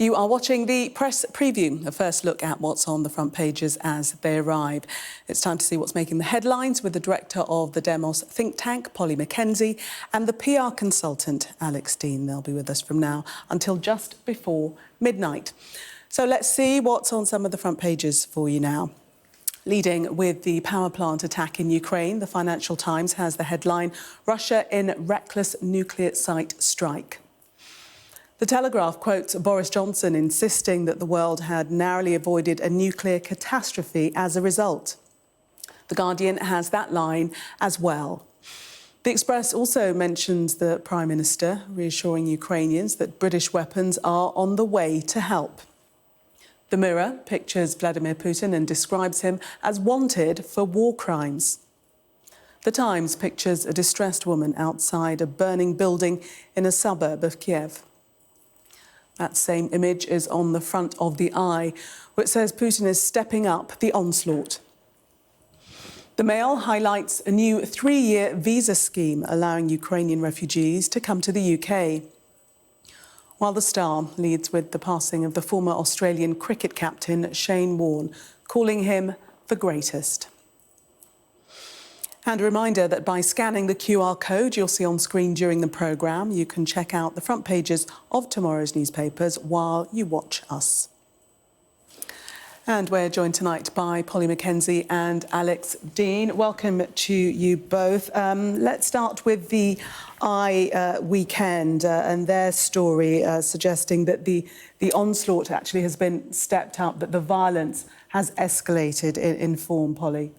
You are watching the press preview, a first look at what's on the front pages as they arrive. It's time to see what's making the headlines with the director of the Demos think tank, Mackenzie, and the PR consultant, Alex Deane. They'll be with us from now until just before midnight. So let's see what's on some of the front pages for you now. Leading with the power plant attack in Ukraine, the Financial Times has the headline, Russia in reckless nuclear site strike. The Telegraph quotes Boris Johnson insisting that the world had narrowly avoided a nuclear catastrophe as a result. The Guardian has that line as well. The Express also mentions the Prime Minister reassuring Ukrainians that British weapons are on the way to help. The Mirror pictures Vladimir Putin and describes him as wanted for war crimes. The Times pictures a distressed woman outside a burning building in a suburb of Kiev. That same image is on the front of the Eye, where it says Putin is stepping up the onslaught. The Mail highlights a new 3-year visa scheme allowing Ukrainian refugees to come to the UK. While the Star leads with the passing of the former Australian cricket captain Shane Warne, calling him the greatest. And a reminder that by scanning the QR code you'll see on screen during the programme, you can check out the front pages of tomorrow's newspapers while you watch us. And we're joined tonight by Mackenzie and Alex Deane. Welcome to you both. Let's start with the weekend and their story suggesting that the onslaught actually has been stepped up, that the violence has escalated in form, Polly.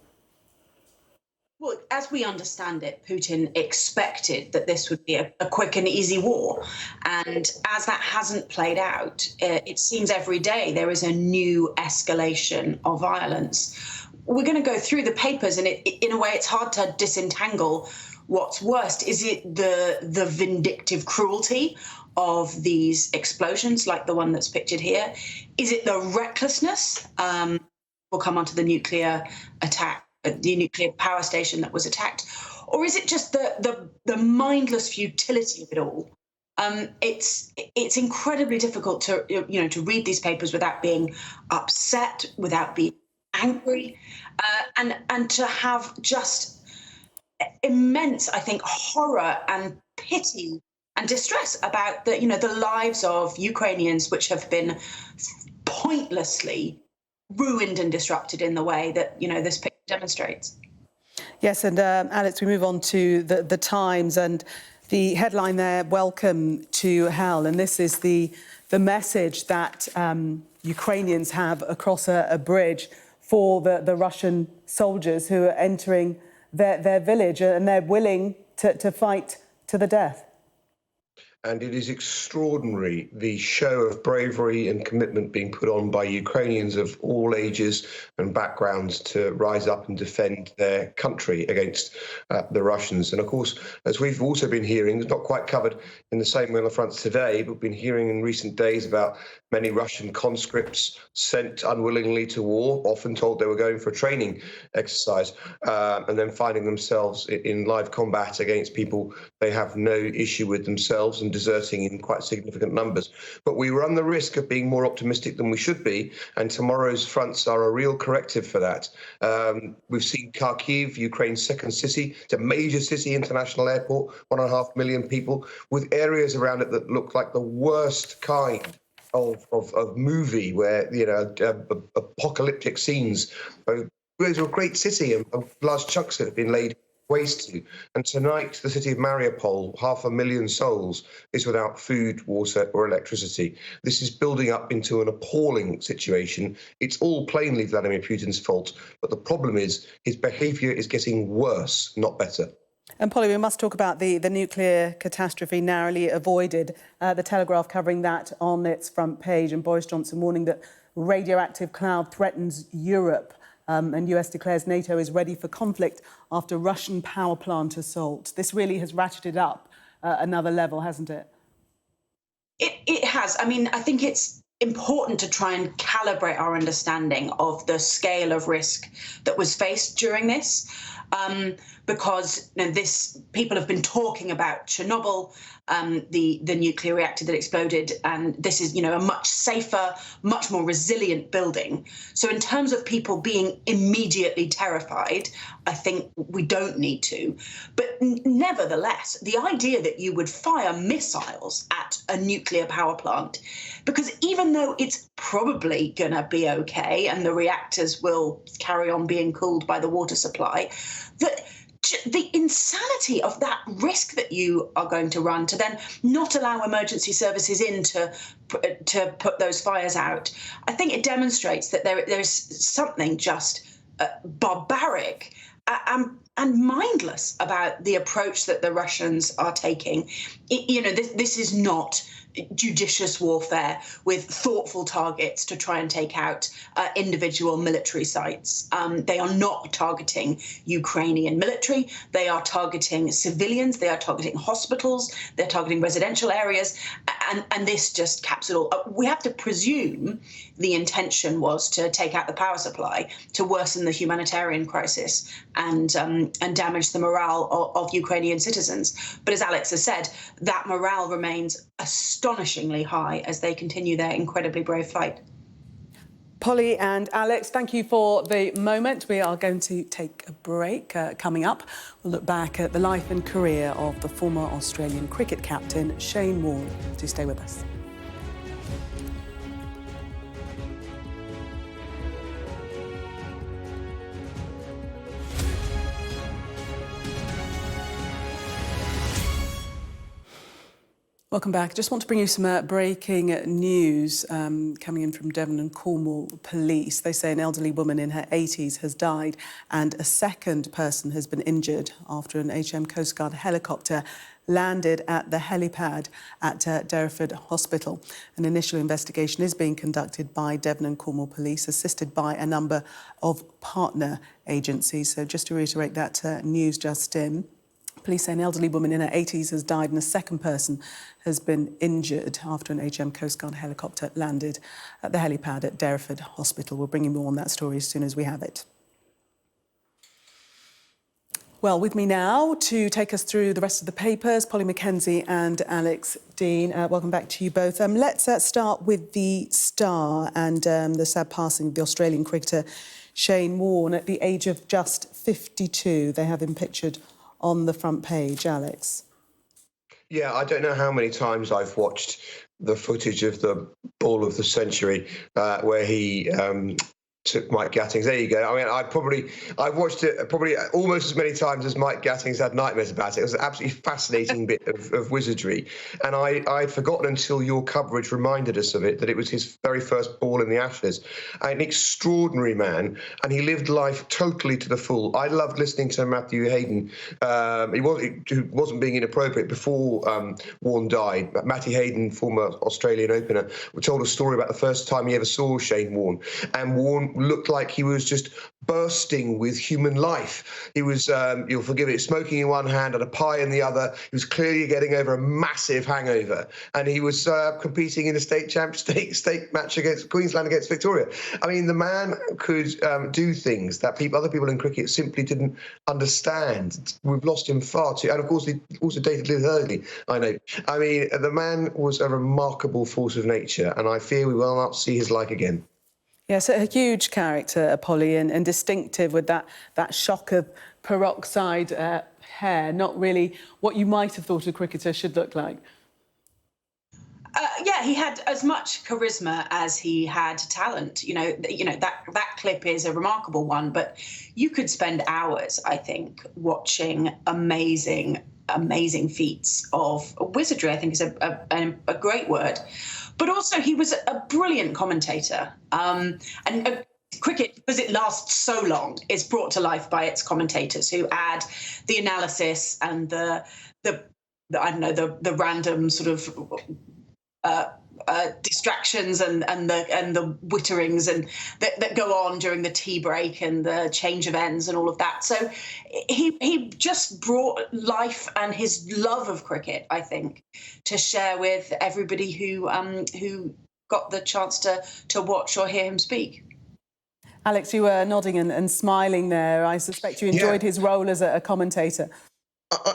Well, as we understand it, Putin expected that this would be a quick and easy war. And as that hasn't played out, it seems every day there is a new escalation of violence. We're going to go through the papers, and in a way, it's hard to disentangle what's worst. Is it the vindictive cruelty of these explosions, like the one that's pictured here? Is it the recklessness? We'll come on to the nuclear attack, the nuclear power station that was attacked, or is it just the mindless futility of it all? It's incredibly difficult to read these papers without being upset, without being angry, and to have just immense, I think, horror and pity and distress about the lives of Ukrainians, which have been pointlessly ruined and disrupted in the way that this picture demonstrates. Yes, and Alex, we move on to the Times and the headline there, Welcome to Hell. And this is the message that Ukrainians have across a bridge for the Russian soldiers who are entering their village, and they're willing to fight to the death. And it is extraordinary, the show of bravery and commitment being put on by Ukrainians of all ages and backgrounds to rise up and defend their country against the Russians. And of course, as we've also been hearing, it's not quite covered in the same way on the fronts today, but we've been hearing in recent days about many Russian conscripts sent unwillingly to war, often told they were going for a training exercise, and then finding themselves in live combat against people they have no issue with themselves and deserting in quite significant numbers. But we run the risk of being more optimistic than we should be, and tomorrow's fronts are a real corrective for that. We've seen Kharkiv, Ukraine's second city. It's a major city, international airport, 1.5 million people, with areas around it that look like the worst kind of movie, where apocalyptic scenes. It's a great city, and large chunks of it have been laid waste to. And tonight, the city of Mariupol, 500,000 souls, is without food, water or electricity. This is building up into an appalling situation. It's all plainly Vladimir Putin's fault, but the problem is his behaviour is getting worse, not better. And Polly, we must talk about the nuclear catastrophe narrowly avoided. The Telegraph covering that on its front page, and Boris Johnson warning that radioactive cloud threatens Europe. And US declares NATO is ready for conflict after Russian power plant assault. This really has ratcheted up another level, hasn't it? It has. I mean, I think it's important to try and calibrate our understanding of the scale of risk that was faced during this. because people have been talking about Chernobyl, the nuclear reactor that exploded, and this is, a much safer, much more resilient building. So in terms of people being immediately terrified, I think we don't need to. But nevertheless, the idea that you would fire missiles at a nuclear power plant, because even though it's probably going to be okay and the reactors will carry on being cooled by the water supply, the insanity of that risk that you are going to run to then not allow emergency services in to put those fires out, I think it demonstrates that there's something just barbaric and mindless about the approach that the Russians are taking. This is not judicious warfare with thoughtful targets to try and take out individual military sites. They are not targeting Ukrainian military. They are targeting civilians. They are targeting hospitals. They're targeting residential areas. And this just caps it all. We have to presume the intention was to take out the power supply, to worsen the humanitarian crisis and damage the morale of Ukrainian citizens. But as Alex has said, that morale remains astonishingly high as they continue their incredibly brave fight. Polly and Alex, thank you for the moment. We are going to take a break. Coming up, we'll look back at the life and career of the former Australian cricket captain, Shane Warne. Do stay with us. Welcome back. Just want to bring you some breaking news coming in from Devon and Cornwall Police. They say an elderly woman in her 80s has died and a second person has been injured after an HM Coast Guard helicopter landed at the helipad at Derriford Hospital. An initial investigation is being conducted by Devon and Cornwall Police, assisted by a number of partner agencies. So just to reiterate that news just in. Police say an elderly woman in her 80s has died and a second person has been injured after an HM Coast Guard helicopter landed at the helipad at Derriford Hospital. We'll bring you more on that story as soon as we have it. Well, with me now to take us through the rest of the papers, Polly Mackenzie and Alex Deane. Welcome back to you both. Let's start with the Star and the sad passing of the Australian cricketer Shane Warne at the age of just 52. They have him pictured on the front page, Alex. Yeah, I don't know how many times I've watched the footage of the ball of the century where he took Mike Gattings. There you go. I mean, I've watched it probably almost as many times as Mike Gattings had nightmares about it. It was an absolutely fascinating bit of wizardry. And I'd forgotten until your coverage reminded us of it, that it was his very first ball in the Ashes. An extraordinary man, and he lived life totally to the full. I loved listening to Matthew Hayden. He wasn't being inappropriate before Warne died. Matty Hayden, former Australian opener, told a story about the first time he ever saw Shane Warne. And Warne looked like he was just bursting with human life. He was, you'll forgive it, smoking in one hand and a pie in the other. He was clearly getting over a massive hangover, and he was competing in a state match against Queensland against Victoria. I mean, the man could do things that other people in cricket simply didn't understand. We've lost him far too, and of course he also dated Liz Hurley. I know. I mean, the man was a remarkable force of nature, and I fear we will not see his like again. Yes, a huge character, Polly, and distinctive with that shock of peroxide hair, not really what you might have thought a cricketer should look like. Yeah, he had as much charisma as he had talent. That clip is a remarkable one, but you could spend hours, I think, watching amazing feats of wizardry, I think is a great word. But also he was a brilliant commentator. Cricket, because it lasts so long, is brought to life by its commentators who add the analysis and the random sort of distractions and the witterings and that go on during the tea break and the change of ends and all of that. So he just brought life and his love of cricket, I think, to share with everybody who got the chance to watch or hear him speak. Alex, you were nodding and smiling there. I suspect you enjoyed his role as a commentator.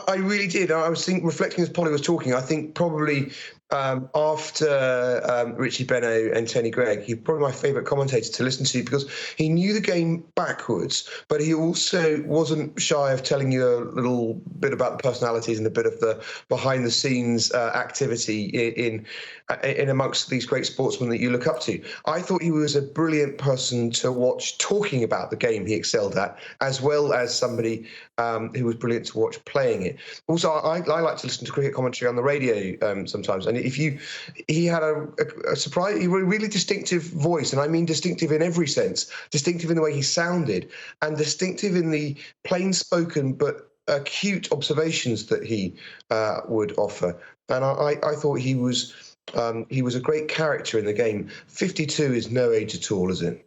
I really did. I was reflecting as Polly was talking, I think probably after Richie Benaud and Tony Greig, he's probably my favourite commentator to listen to because he knew the game backwards, but he also wasn't shy of telling you a little bit about the personalities and a bit of the behind-the-scenes activity in amongst these great sportsmen that you look up to. I thought he was a brilliant person to watch talking about the game he excelled at, as well as somebody who was brilliant to watch playing it. Also, I like to listen to cricket commentary on the radio sometimes, and he had a surprise, he had a really distinctive voice, and I mean distinctive in every sense, distinctive in the way he sounded, and distinctive in the plain-spoken but acute observations that he would offer. And I thought he was a great character in the game. 52 is no age at all, is it?